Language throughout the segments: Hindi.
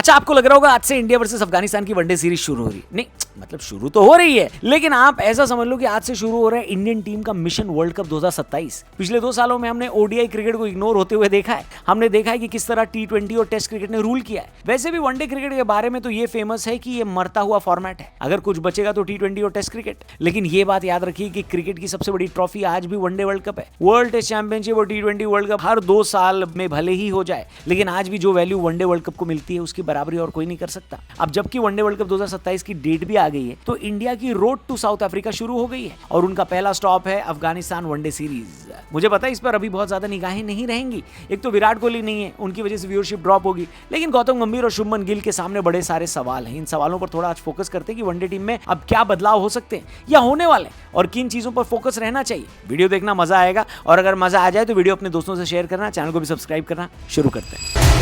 अच्छा, आपको लग रहा होगा आज से इंडिया वर्सेस अफगानिस्तान की वनडे सीरीज शुरू हो रही है। नहीं, मतलब शुरू तो हो रही है, लेकिन आप ऐसा समझ लो कि आज से शुरू हो रहा है इंडियन टीम का मिशन वर्ल्ड कप 2027। पिछले 2 सालों में हमने ओडीआई क्रिकेट को इग्नोर होते हुए देखा है। हमने देखा है कि किस तरह टी20 और टेस्ट क्रिकेट ने रूल किया है। वैसे भी वनडे क्रिकेट के बारे में तो ये फेमस है कि ये मरता हुआ फॉर्मेट है, अगर कुछ बचेगा तो टी20 और टेस्ट क्रिकेट। लेकिन ये बात याद रखिए कि क्रिकेट की सबसे बड़ी ट्रॉफी आज भी वनडे वर्ल्ड कप है। वर्ल्ड टेस्ट चैंपियनशिप और टी20 वर्ल्ड कप हर 2 साल में भले ही हो जाए, लेकिन आज भी जो वैल्यू वनडे वर्ल्ड कप को मिलती है उसकी बराबरी और कोई नहीं कर सकता। अब जबकि वनडे वर्ल्ड कप 2027 की डेट भी आ गई है, तो इंडिया की रोड टू साउथ अफ्रीका शुरू हो गई है और उनका पहला स्टॉप है अफगानिस्तान वनडे सीरीज। मुझे पता है इस पर अभी बहुत ज्यादा निगाहें नहीं रहेंगी। एक तो विराट कोहली नहीं है, उनकी वजह से व्यूअरशिप ड्रॉप होगी, लेकिन गौतम गंभीर और शुभमन गिल के सामने बड़े सारे सवाल हैं। इन सवालों पर थोड़ा आज फोकस करते हैं कि वनडे टीम में अब क्या बदलाव हो सकते हैं या होने वाले हैं और किन चीजों पर फोकस रहना चाहिए। वीडियो देखना मजा आएगा, और अगर मजा आ जाए तो वीडियो अपने दोस्तों से शेयर करना, चैनल को भी सब्सक्राइब करना। शुरू करते हैं।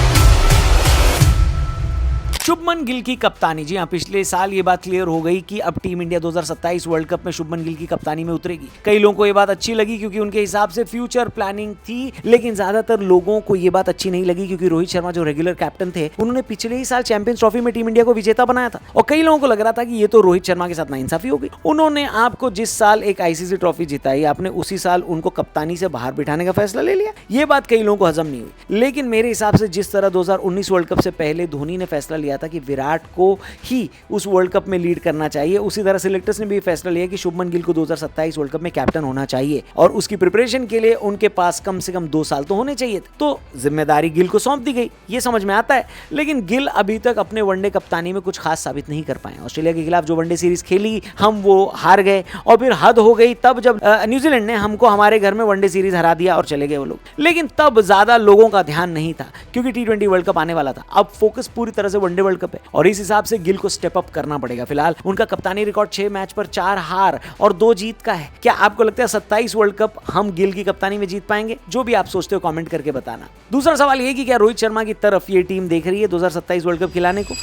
शुभमन गिल की कप्तानी। जी हाँ, पिछले साल ये बात क्लियर हो गई कि अब टीम इंडिया 2027 वर्ल्ड कप में शुभमन गिल की कप्तानी में उतरेगी। कई लोगों को ये बात अच्छी लगी क्योंकि उनके हिसाब से फ्यूचर प्लानिंग थी, लेकिन ज्यादातर लोगों को ये बात अच्छी नहीं लगी क्योंकि रोहित शर्मा जो रेगुलर कैप्टन थे, उन्होंने पिछले ही साल चैंपियंस ट्रॉफी में टीम इंडिया को विजेता बनाया था और कई लोगों को लग रहा था कि ये तो रोहित शर्मा के साथ नाइंसाफी हो गई। उन्होंने आपको जिस साल एक आईसीसी ट्रॉफी जिताई, आपने उसी साल उनको कप्तानी से बाहर बिठाने का फैसला ले लिया। ये बात कई लोगों को हजम नहीं हुई, लेकिन मेरे हिसाब से जिस तरह 2019 वर्ल्ड कप से पहले धोनी ने फैसला लिया था कि विराट को ही उस वर्ल्ड कप में लीड करना चाहिए, उसी तरह सिलेक्टर्स ने भी फैसला लिया कि शुभमन गिल को 2027 वर्ल्ड कप में कैप्टन होना चाहिए और उसकी प्रिपरेशन के लिए उनके पास कम से कम 2 साल तो होने चाहिए थे। तो जिम्मेदारी गिल को सौंप दी गई, ये समझ में आता है। लेकिन गिल अभी तक अपने वनडे कप्तानी में कुछ खास साबित नहीं कर पाए। ऑस्ट्रेलिया के खिलाफ जो वनडे सीरीज खेली हम वो हार गए और फिर हद हो गई तब जब न्यूजीलैंड ने हमको हमारे घर में वनडे सीरीज हरा दिया और चले गए वो लोग। लेकिन तब ज्यादा लोगों का ध्यान नहीं था क्योंकि टी20 वर्ल्ड कप आने वाला था। अब फोकस पूरी तरह से वनडे वर्ल्ड कप है और इस हिसाब से गिल को स्टेप अप करना पड़ेगा। फिलहाल उनका कप्तानी रिकॉर्ड 6 मैच पर 4 हार और 2 जीत का है। क्या आपको लगता है 27 वर्ल्ड कप हम गिल की कप्तानी में जीत पाएंगे? जो भी आप सोचते हो कमेंट करके बताना। दूसरा सवाल ये कि क्या रोहित शर्मा की तरफ ये टीम देख रही है 2027 वर्ल्ड कप खिलाने को?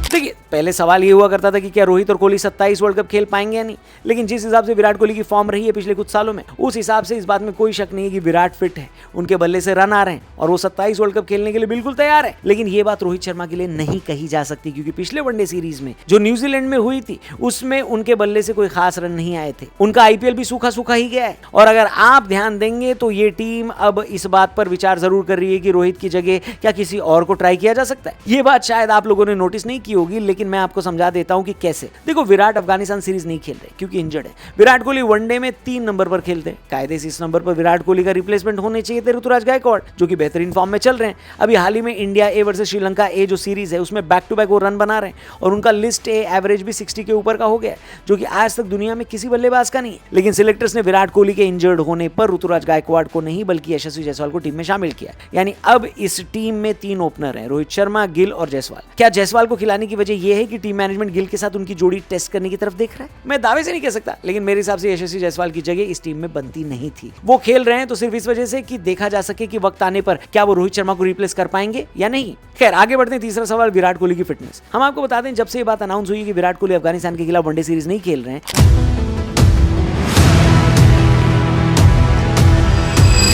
देखिए, पहले सवाल ये हुआ करता था कि क्या रोहित और कोहली 27 वर्ल्ड कप खेल पाएंगे या नहीं, लेकिन जिस हिसाब से विराट कोहली की फॉर्म रही है पिछले कुछ सालों में, उस हिसाब से इस बात में कोई शक नहीं है कि विराट फिट है, उनके बल्ले से रन आ रहे हैं और वो 27 वर्ल्ड कप खेलने के लिए बिल्कुल तैयार है। लेकिन ये बात रोहित शर्मा के लिए नहीं कही जा सकती क्योंकि पिछले वनडे सीरीज में जो न्यूजीलैंड में हुई थी उसमें उनके बल्ले से कोई खास रन नहीं आए थे। उनका आईपीएल भी सूखा सूखा ही गया है और अगर आप ध्यान देंगे तो ये टीम अब इस बात पर विचार जरूर कर रही है कि रोहित की जगह क्या किसी और को ट्राई किया जा सकता है। ये बात शायद आप लोगों ने नोटिस नहीं की होगी, लेकिन मैं आपको समझा देता हूं कि कैसे। देखो, विराट अफगानिस्तान सीरीज नहीं खेल रहे क्योंकि इंजर्ड है। विराट कोहली वनडे में 3 नंबर पर खेलते हैं। कायदे से इस नंबर पर विराट कोहली का रिप्लेसमेंट होने चाहिए थे ऋतुराज गायकवाड़, जो कि बेहतरीन फॉर्म में चल रहे हैं। अभी हाल ही में इंडिया ए वर्सेस श्रीलंका ए जो सीरीज है उसमें बैक टू बैक वो रन बना रहे हैं और उनका लिस्ट ए एवरेज भी 60 के ऊपर का हो गया है, जो कि आज तक दुनिया में किसी बल्लेबाज का नहीं है। लेकिन सिलेक्टर्स ने विराट कोहली के इंजर्ड होने पर ऋतुराज गायकवाड़ को नहीं बल्कि यशस्वी जायसवाल को टीम में शामिल किया। यानी अब इस टीम में 3 ओपनर हैं, रोहित शर्मा, गिल और जायसवाल। क्या जायसवाल को खिलाने की वजह यह है कि टीम मैनेजमेंट गिल के साथ उनकी जोड़ी टेस्ट करने की तरफ देख रहा है? मैं दावे से नहीं कह सकता, लेकिन मेरे हिसाब से यशस्वी जायसवाल की जगह इस टीम में बनती नहीं थी। वो खेल रहे हैं तो सिर्फ इस वजह से कि देखा जा सके कि वक्त आने पर क्या वो रोहित शर्मा को रिप्लेस कर पाएंगे या नहीं। खैर, आगे बढ़ते हैं। तीसरा सवाल, विराट कोहली की फिटनेस। हम आपको बता दें, जब से ये बात अनाउंस हुई कि विराट कोहली अफगानिस्तान के खिलाफ वनडे सीरीज नहीं खेल रहे हैं,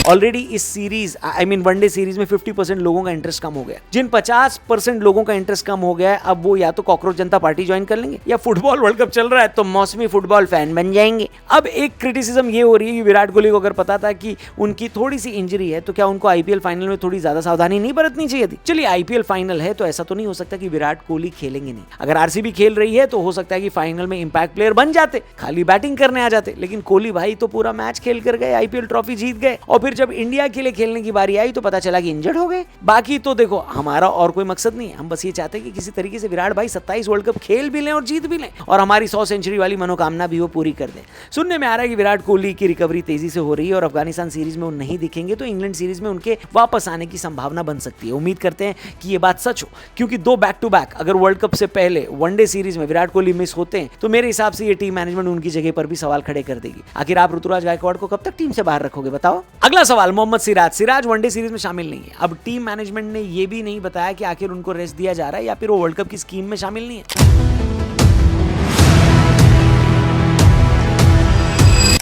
ऑलरेडी इस सीरीज वनडे सीरीज में 50% लोगों का इंटरेस्ट कम हो गया। जिन 50% लोगों का इंटरेस्ट कम हो गया है, अब वो या तो कॉकरोच जनता पार्टी ज्वाइन कर लेंगे या फुटबॉल वर्ल्ड कप चल रहा है तो मौसमी फुटबॉल फैन बन जाएंगे। अब एक क्रिटिसिज्म ये हो रही है कि विराट कोहली को अगर पता था कि उनकी थोड़ी सी इंजरी है तो क्या उनको आईपीएल फाइनल में थोड़ी ज्यादा सावधानी नहीं बरतनी चाहिए थी? चलिए, आईपीएल फाइनल है तो ऐसा तो नहीं हो सकता कि विराट कोहली खेलेंगे नहीं। अगर आरसीबी खेल रही है तो हो सकता है कि फाइनल में इंपैक्ट प्लेयर बन जाते, खाली बैटिंग करने आ जाते। लेकिन कोहली भाई तो पूरा मैच खेल कर गए, आईपीएल ट्रॉफी जीत गए और फिर जब इंडिया के लिए खेलने की बारी आई तो पता चला कि इंजर्ड हो गए। बाकी तो देखो, हमारा और कोई मकसद नहीं है, हम बस ये चाहते हैं कि किसी तरीके से विराट भाई 27 वर्ल्ड कप खेल भी लें और जीत भी लें और हमारी 100 सेंचुरी वाली मनोकामना भी वो पूरी कर दें। सुनने में आ रहा है कि विराट कोहली की रिकवरी तेजी से हो रही है और अफगानिस्तान सीरीज में वो नहीं दिखेंगे तो इंग्लैंड सीरीज में उनके वापस आने की संभावना बन सकती है। उम्मीद करते हैं कि ये बात सच हो, क्योंकि 2 बैक टू बैक अगर वर्ल्ड कप से पहले वनडे सीरीज में विराट कोहली मिस होते हैं तो मेरे हिसाब से ये टीम मैनेजमेंट उनकी जगह पर भी सवाल खड़े कर देगी। आखिर आप ऋतुराज गायकवाड़ को कब तक टीम से बाहर रखोगे, बताओ? अगला सवाल, मोहम्मद सिराज वनडे सीरीज में शामिल नहीं है। अब टीम मैनेजमेंट ने यह भी नहीं बताया कि आखिर उनको रेस्ट दिया जा रहा है या फिर वो वर्ल्ड कप की स्कीम में शामिल नहीं है।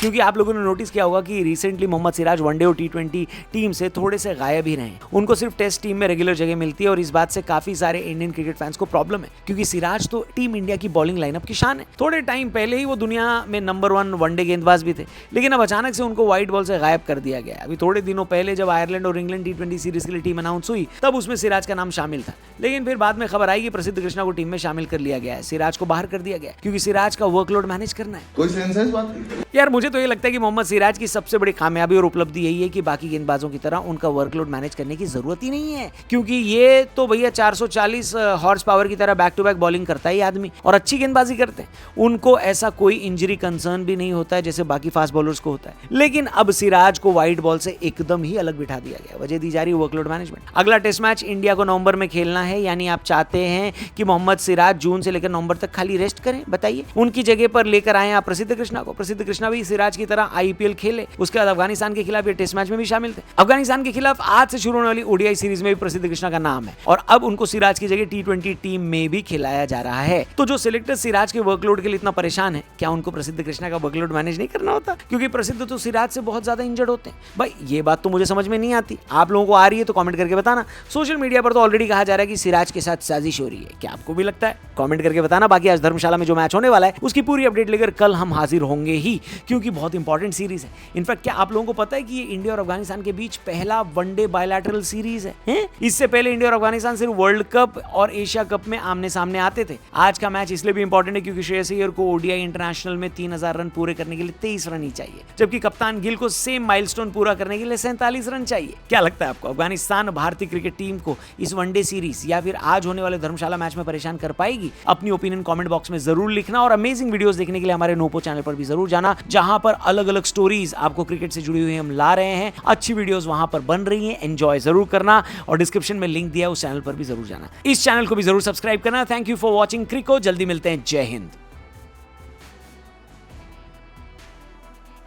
क्योंकि आप लोगों ने नोटिस किया होगा कि रिसेंटली मोहम्मद सिराज वनडे और T20 टीम से थोड़े से गायब ही रहे। उनको सिर्फ टेस्ट टीम में रेगुलर जगह मिलती है और इस बात से काफी सारे इंडियन क्रिकेट फैंस को प्रॉब्लम है, क्योंकि सिराज तो टीम इंडिया की बॉलिंग लाइनअप की शान है। थोड़े टाइम पहले ही वो दुनिया में नंबर 1 वनडे गेंदबाज भी थे, लेकिन अब अचानक से उनको व्हाइट बॉल से गायब कर दिया गया। अभी थोड़े दिनों पहले जब आयरलैंड और इंग्लैंड T20 सीरीज के लिए टीम अनाउंस हुई, तब उसमें सिराज का नाम शामिल था, लेकिन फिर बाद में खबर आई कि प्रसिद्ध कृष्णा को टीम में शामिल कर लिया गया है। सिराज को बाहर कर दिया गया क्योंकि सिराज का वर्कलोड मैनेज करना है। कोई सेंस है इस बात की? यार मुझे तो ये लगता है कि मोहम्मद सिराज की सबसे बड़ी कामयाबी और उपलब्धि यही है कि बाकी गेंदबाजों की तरह उनका वर्कलोड मैनेज करने की जरूरत ही नहीं है, क्योंकि ये तो भैया 440 हॉर्स पावर की तरह बैक टू बैक बॉलिंग करता है आदमी और अच्छी गेंदबाजी करते हैं। उनको ऐसा कोई इंजरी कंसर्न भी नहीं होता है जैसे बाकी फास्ट बॉलर्स को होता है। लेकिन अब सिराज को व्हाइट बॉल से एकदम ही अलग बिठा दिया गया। वजह दी जा रही है वर्कलोड मैनेजमेंट। अगला टेस्ट मैच इंडिया को नवंबर में खेलना है, यानी आप चाहते हैं कि मोहम्मद सिराज जून से लेकर नवंबर तक खाली रेस्ट करें? बताइए। उनकी जगह पर लेकर आए आप प्रसिद्ध कृष्णा को। प्रसिद्ध कृष्णा भी सिराज की तरह IPL खेले, उसके बाद अफगानिस्तान के खिलाफ ये टेस्ट मैच में भी शामिल थे। अफगानिस्तान के खिलाफ आज से शुरू होने वाली ODI सीरीज में भी प्रसिद्ध कृष्णा का नाम है और अब उनको सिराज की जगह T20 टीम में भी खिलाया जा रहा है। तो जो सिलेक्टर सिराज के वर्कलोड के लिए इतना परेशान है, क्या उनको प्रसिद्ध कृष्णा का वर्कलोड मैनेज नहीं करना होता? क्योंकि प्रसिद्ध तो सिराज से बहुत ज्यादा इंजर्ड होते हैं। भाई ये बात तो मुझे समझ में नहीं आती, आप लोगों को आ रही है तो कमेंट करके बताना। सोशल मीडिया पर तो ऑलरेडी कहा जा रहा है कि सिराज के साथ साजिश हो रही है, क्या आपको भी लगता है? कमेंट करके बताना। बाकी आज धर्मशाला में जो मैच होने वाला है उसकी पूरी अपडेट लेकर कल हम हाजिर होंगे ही, क्योंकि बहुत इंपॉर्टेंट सीरीज है। इनफैक्ट क्या आप लोगों को पता है कि ये इंडिया और अफगानिस्तान के बीच पहला वनडे बायलैटरल सीरीज है? इससे पहले इंडिया और अफगानिस्तान सिर्फ वर्ल्ड कप और एशिया कप में आमने सामने आते थे। आज का मैच इसलिए भी इंपॉर्टेंट है क्योंकि श्रेयस अय्यर को ODI इंटरनेशनल में 3000 रन पूरे करने के लिए 23 रन ही चाहिए, जबकि कप्तान गिल को सेम माइलस्टोन पूरा करने के लिए 47 रन चाहिए। क्या लगता है आपको, अफगानिस्तान भारतीय क्रिकेट टीम को इस वनडे सीरीज या फिर आज होने वाले धर्मशाला मैच में परेशान कर पाएगी? अपनी ओपिनियन कमेंट बॉक्स में जरूर लिखना और अमेजिंग वीडियोस देखने के लिए हमारे नोपो चैनल पर भी जरूर जाना, जहां पर अलग अलग स्टोरीज आपको क्रिकेट से जुड़ी हुई हम ला रहे हैं। अच्छी वीडियोस वहां पर बन रही हैं, एंजॉय जरूर करना और डिस्क्रिप्शन में लिंक दिया उस चैनल पर भी जरूर जाना। इस चैनल को भी जरूर सब्सक्राइब करना। Thank you for watching crico. जल्दी मिलते हैं। जय हिंद।